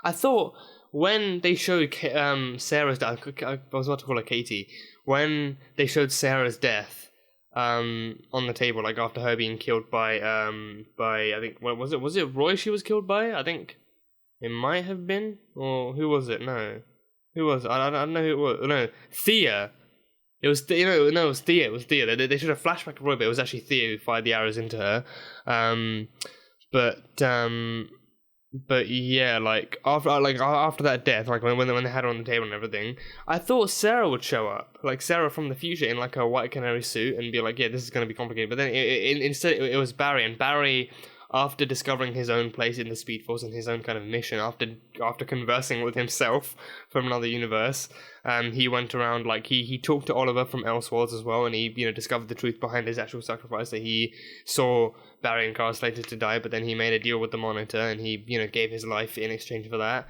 I thought when they showed Sarah's death, I was about to call her Katie. When they showed Sarah's death on the table, like after her being killed by I think what was it? Was it Roy she was killed by? I think it might have been, or who was it? No, who was it? I don't know who it was. No, Thea. It was Thea. It was Thea. They should have flashback to Roy, but it was actually Thea who fired the arrows into her. But yeah, after that death, when they had her on the table and everything, I thought Sarah would show up, like Sarah from the future in like a white canary suit, and be like, yeah, this is gonna be complicated. But then instead it was Barry, and Barry, after discovering his own place in the Speed Force and his own kind of mission, after conversing with himself from another universe, he went around, he talked to Oliver from Elseworlds as well, and he discovered the truth behind his actual sacrifice, that he saw Barry and Kara slated to die, but then he made a deal with the Monitor, and he gave his life in exchange for that.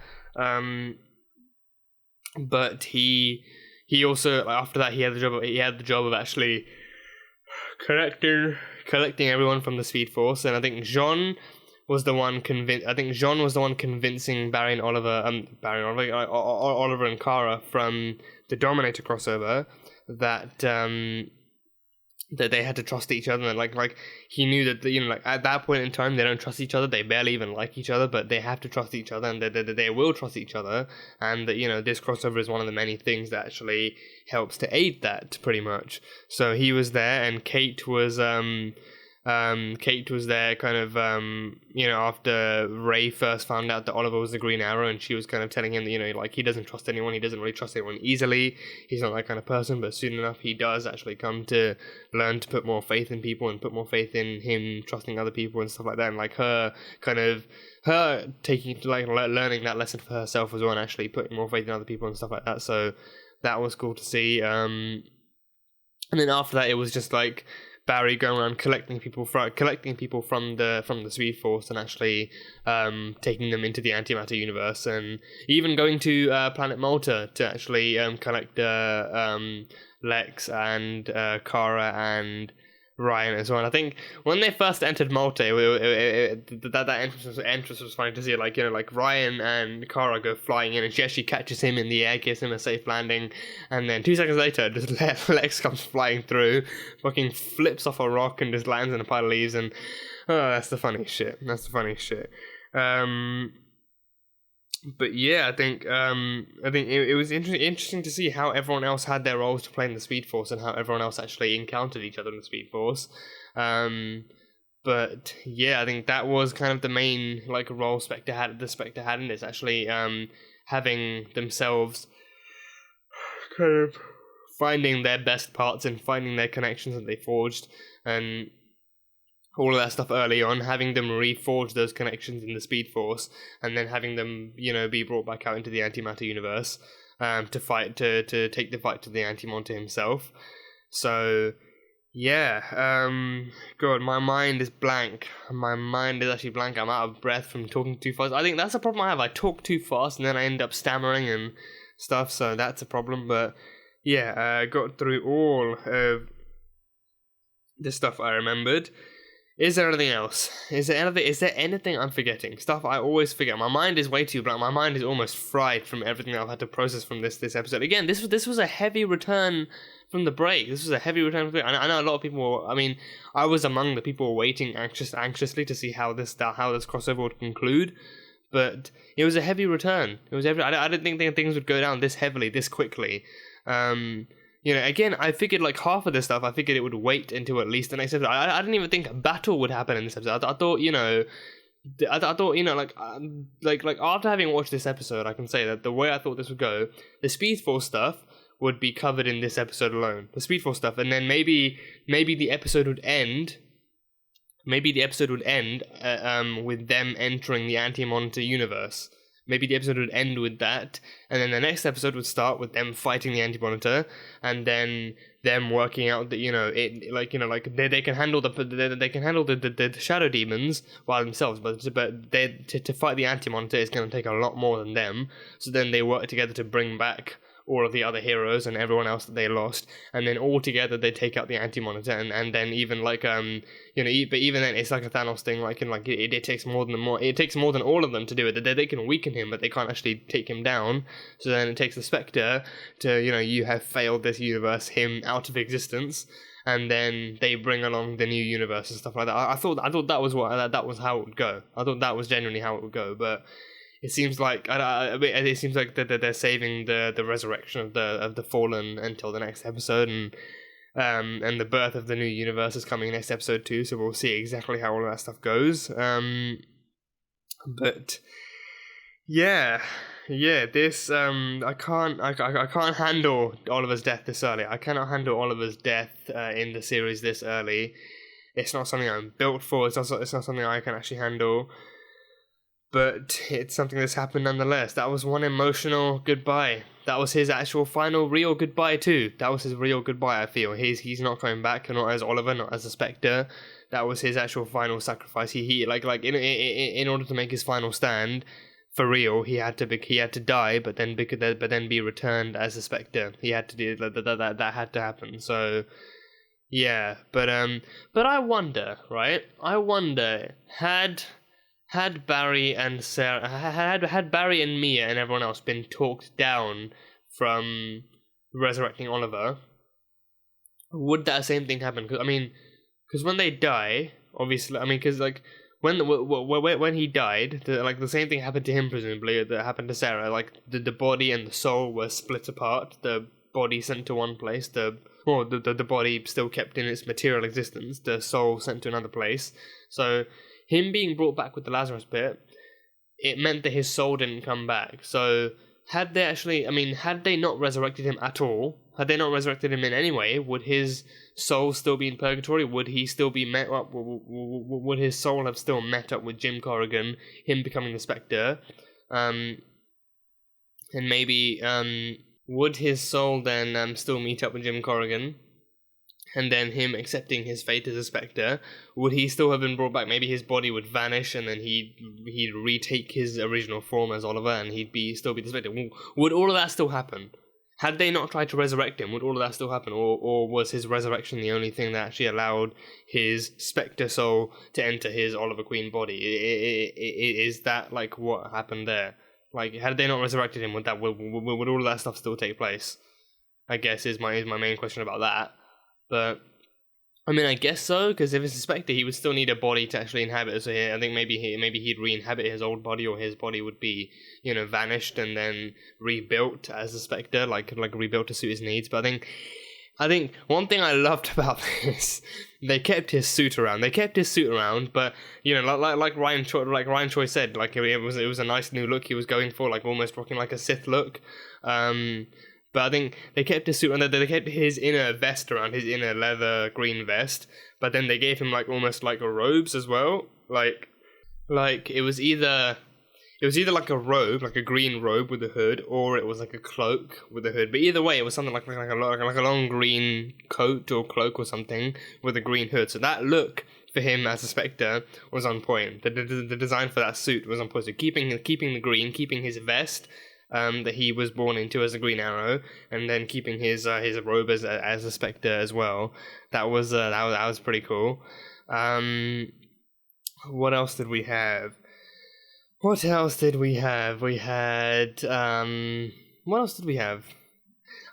But he also, after that, he had the job of actually collecting everyone from the Speed Force, and I think Jean was the one convincing Barry and Oliver, Oliver and Kara from the Dominator crossover that they had to trust each other, and like he knew that at that point in time they don't trust each other, they barely even like each other, but they have to trust each other, and they will trust each other, and that this crossover is one of the many things that actually helps to aid that pretty much. So he was there, and Kate was there kind of after Ray first found out that Oliver was the Green Arrow, and she was kind of telling him that he doesn't trust anyone, he doesn't really trust anyone easily, he's not that kind of person, but soon enough he does actually come to learn to put more faith in people and put more faith in him trusting other people and stuff like that, and her taking learning that lesson for herself as well, and actually putting more faith in other people and stuff like that. So that was cool to see. And then after that it was just Barry going around collecting people from the Speed Force and actually taking them into the antimatter universe, and even going to planet Malta to actually collect Lex and Kara and Ryan as well. And I think when they first entered Malta, that entrance was funny to see. Like, you know, like Ryan and Kara go flying in, and she actually catches him in the air, gives him a safe landing, and then 2 seconds later, just Lex comes flying through, fucking flips off a rock and just lands in a pile of leaves. And that's the funny shit. But yeah, I think it was interesting to see how everyone else had their roles to play in the Speed Force, and how everyone else actually encountered each other in the Speed Force. But yeah, I think that was kind of the main like role Spectre had in this, actually having themselves kind of finding their best parts and finding their connections that they forged, and all of that stuff early on, having them reforge those connections in the Speed Force, and then having them, you know, be brought back out into the antimatter universe to fight, to take the fight to the Anti-Monitor himself. So yeah, God, my mind is blank. My mind is actually blank. I'm out of breath from talking too fast. I think that's a problem I have. I talk too fast and then I end up stammering and stuff, so that's a problem. But yeah, I got through all of the stuff I remembered. Is there anything else? Is there anything I'm forgetting? Stuff I always forget. My mind is way too blank. My mind is almost fried from everything I've had to process from this episode. Again, this was a heavy return from the break. This was a heavy return from the break. I know a lot of people. I mean, I was among the people waiting anxiously to see how this crossover would conclude. But it was a heavy return. I didn't think things would go down this heavily, this quickly. You know, again, I figured like half of this stuff, I figured it would wait until at least the next episode. I didn't even think a battle would happen in this episode. I thought, you know, like after having watched this episode, I can say that the way I thought this would go, the Speed Force stuff would be covered in this episode alone. The Speed Force stuff, and then maybe the episode would end. Maybe the episode would end with them entering the Anti-Monitor universe. Maybe the episode would end with that, and then the next episode would start with them fighting the Anti-Monitor, and then them working out that, you know, they can handle the shadow demons by themselves, but to fight the Anti-Monitor is going to take a lot more than them. So then they work together to bring back all of the other heroes and everyone else that they lost, and then all together they take out the Anti-Monitor, and then even like you know, but even then it's like a Thanos thing, like, and like it takes more than all of them to do it. They can weaken him, but they can't actually take him down. So then it takes the Spectre to, you know, you have failed this universe, him out of existence, and then they bring along the new universe and stuff like that. I thought that was how it would go. I thought that was genuinely how it would go, but it seems like that they're saving the resurrection of the fallen until the next episode, and the birth of the new universe is coming next episode too. So we'll see exactly how all of that stuff goes. But yeah, this I can't handle Oliver's death this early. I cannot handle Oliver's death in the series this early. It's not something I'm built for. It's not something I can actually handle. But it's something that's happened nonetheless. That was one emotional goodbye. That was his actual final real goodbye too. That was his real goodbye, I feel. He's not coming back, not as Oliver, not as a Spectre. That was his actual final sacrifice. He in order to make his final stand for real, he had to die, but then be returned as a Spectre. He had to do that had to happen. So yeah, but I wonder, right? Had Barry and Sarah, had Barry and Mia and everyone else been talked down from resurrecting Oliver, would that same thing happen? Because when they die, obviously, because like when he died, the same thing happened to him presumably that happened to Sarah. Like the body and the soul were split apart. The body sent to one place. The body still kept in its material existence. The soul sent to another place. So him being brought back with the Lazarus pit, it meant that his soul didn't come back. So had they not resurrected him at all, had they not resurrected him in any way, would his soul still be in purgatory? Would he still be met up? Would his soul have still met up with Jim Corrigan, him becoming the Spectre? And maybe would his soul then still meet up with Jim Corrigan? and then him accepting his fate as a Spectre, would he still have been brought back? Maybe his body would vanish, and then he'd retake his original form as Oliver, and he'd still be the Spectre. Would all of that still happen? Had they not tried to resurrect him, would all of that still happen? Or was his resurrection the only thing that actually allowed his Spectre soul to enter his Oliver Queen body? Is that, like, what happened there? Like, had they not resurrected him, would all of that stuff still take place? I guess is my main question about that. But I mean, I guess so, because if it's a Spectre, he would still need a body to actually inhabit it. So I think maybe he'd re-inhabit his old body, or his body would be, you know, vanished and then rebuilt as a Spectre, like rebuilt to suit his needs. But I think one thing I loved about this, they kept his suit around. But you know, like Ryan Choi said, like it was a nice new look he was going for, like almost rocking like a Sith look. But I think they kept his suit, and they kept his inner vest around, his inner leather green vest. But then they gave him like almost like robes as well. Like it was either like a robe, like a green robe with a hood, or it was like a cloak with a hood. But either way, it was something like a long green coat or cloak or something with a green hood. So that look for him as a Spectre was on point. The design for that suit was on point. So keeping the green, keeping his vest that he was born into as a Green Arrow, and then keeping his robe as a Spectre as well. That was pretty cool. What else did we have? What else did we have? What else did we have?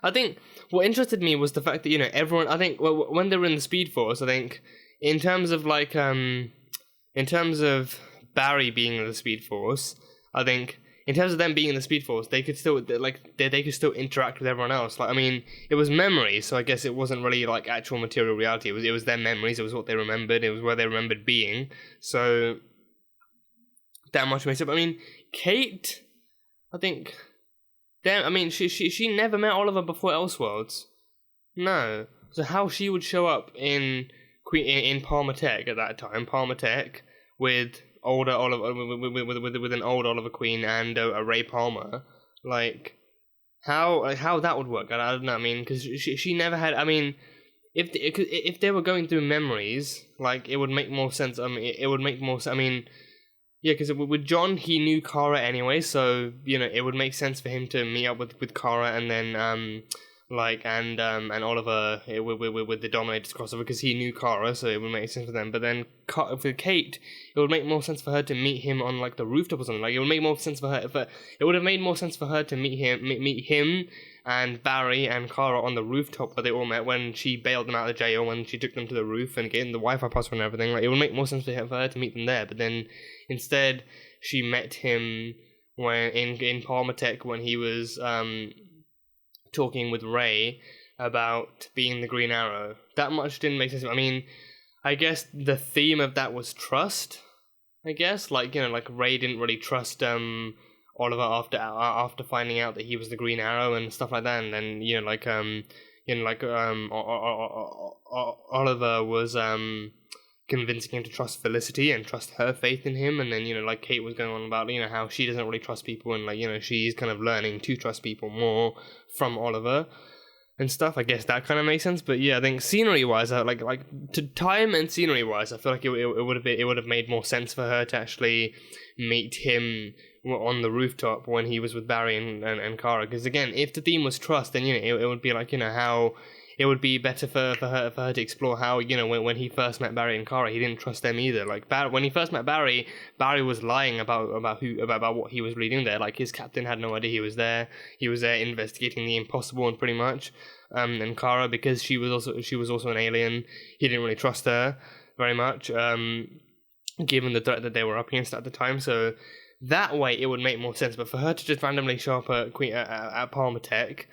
I think what interested me was the fact that, you know, everyone, I think, when they were in the Speed Force, I think, in terms of Barry being in the Speed Force, I think, in terms of them being in the Speed Force, they could still, like, they could still interact with everyone else. Like, I mean, it was memories, so I guess it wasn't really, like, actual material reality. It was their memories, it was what they remembered, it was where they remembered being, so that much makes up. I mean, Kate, I think, she never met Oliver before Elseworlds. No. So how she would show up in Palmer Tech at that time, Palmer Tech, with older Oliver, with an old Oliver Queen and a Ray Palmer, like, how that would work? I don't know. I mean, because she never had. I mean, if they were going through memories, like, it would make more sense. I mean, it would make more sense. I mean, yeah, because with John, he knew Kara anyway, so, you know, it would make sense for him to meet up with Kara, and then and Oliver with the Dominators crossover, because he knew Kara, so it would make sense for them. But then for Kate, it would make more sense for her to meet him on, like, the rooftop or something. Like, it would make more sense for her. It would have made more sense for her to meet him and Barry and Kara on the rooftop where they all met, when she bailed them out of the jail, when she took them to the roof and gave them the Wi-Fi password and everything. Like, it would make more sense for her to meet them there. But then instead, she met him when in Palmer Tech, when he was talking with Ray about being the Green Arrow. That much didn't make sense. I mean, I guess the theme of that was trust. I guess, like, you know, like, Ray didn't really trust Oliver after finding out that he was the Green Arrow and stuff like that, and then, you know, like, Oliver was convincing him to trust Felicity and trust her faith in him, and then, you know, like, Kate was going on about, you know, how she doesn't really trust people, and, like, you know, she's kind of learning to trust people more from Oliver and stuff. I guess that kind of makes sense. But yeah, I think scenery-wise, like to time and scenery-wise, I feel like it would have made more sense for her to actually meet him on the rooftop when he was with Barry and Kara. Because again, if the theme was trust, then, you know, it would be like, you know, how it would be better for her to explore how, you know, when he first met Barry and Kara, he didn't trust them either. Like, when he first met Barry was lying about what he was really doing there. Like, his captain had no idea he was there. He was there investigating the impossible, and pretty much. And Kara, because she was also an alien, he didn't really trust her very much, given the threat that they were up against at the time. So that way, it would make more sense. But for her to just randomly show up at Palmer Tech,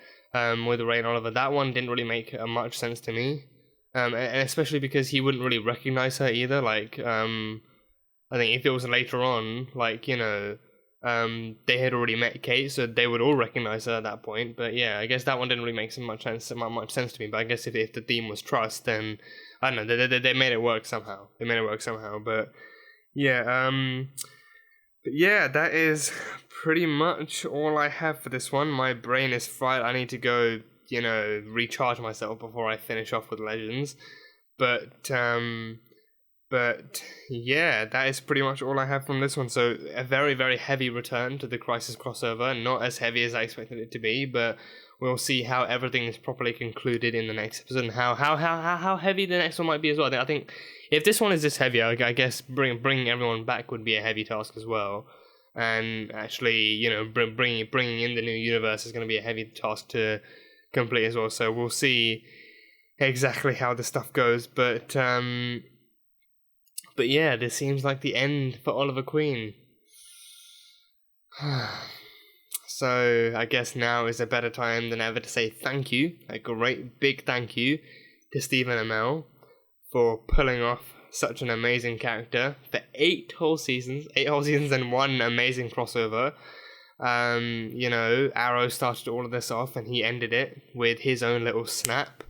with Ray and Oliver, that one didn't really make much sense to me, and especially because he wouldn't really recognize her either. Like, I think if it was later on, like, you know, they had already met Kate, so they would all recognize her at that point. But yeah, I guess that one didn't really make much sense to me. But I guess if the theme was trust, then I don't know, they made it work somehow. But yeah, that is pretty much all I have for this one. My brain is fried. I need to go you know, recharge myself before I finish off with Legends. But yeah, that is pretty much all I have from this one. So a very, very heavy return to the Crisis crossover. Not as heavy as I expected it to be, but we'll see how everything is properly concluded in the next episode, and how heavy the next one might be as well. I think if this one is this heavy, I guess bringing everyone back would be a heavy task as well. And actually, you know, bringing in the new universe is going to be a heavy task to complete as well. So we'll see exactly how the stuff goes. But yeah, this seems like the end for Oliver Queen. So I guess now is a better time than ever to say thank you, a great big thank you to Stephen Amell for pulling off such an amazing character for 8 whole seasons and one amazing crossover. You know, Arrow started all of this off and he ended it with his own little snap.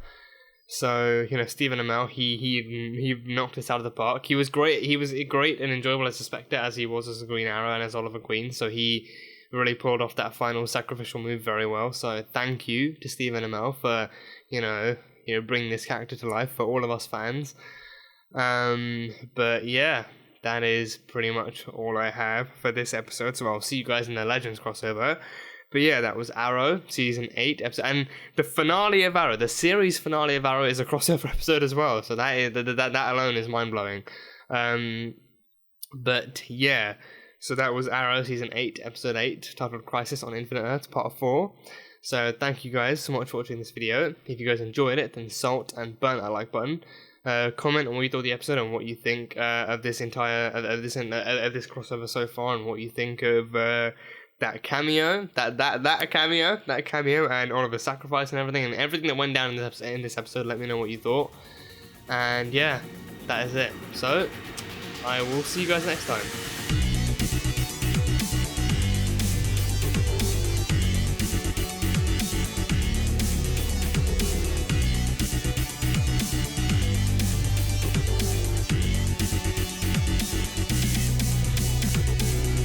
So, you know, Stephen Amell, he knocked us out of the park. He was great. He was great and enjoyable as a Spectre, as he was as a Green Arrow and as Oliver Queen. So he really pulled off that final sacrificial move very well. So thank you to Stephen Amell for, you know, bringing this character to life for all of us fans. But yeah, that is pretty much all I have for this episode. So I'll see you guys in the Legends crossover. But yeah, that was Arrow, Season 8 episode. And the finale of Arrow, the series finale of Arrow is a crossover episode as well. So that alone is mind-blowing. But yeah, so that was Arrow, Season 8, Episode 8, titled Crisis on Infinite Earths, Part 4. So thank you guys so much for watching this video. If you guys enjoyed it, then salt and burn that like button. Comment on what you thought of the episode and what you think of this entire of this crossover so far, and what you think of that cameo, that cameo, and all of the sacrifice and everything that went down in this episode. Let me know what you thought. And yeah, that is it. So I will see you guys next time.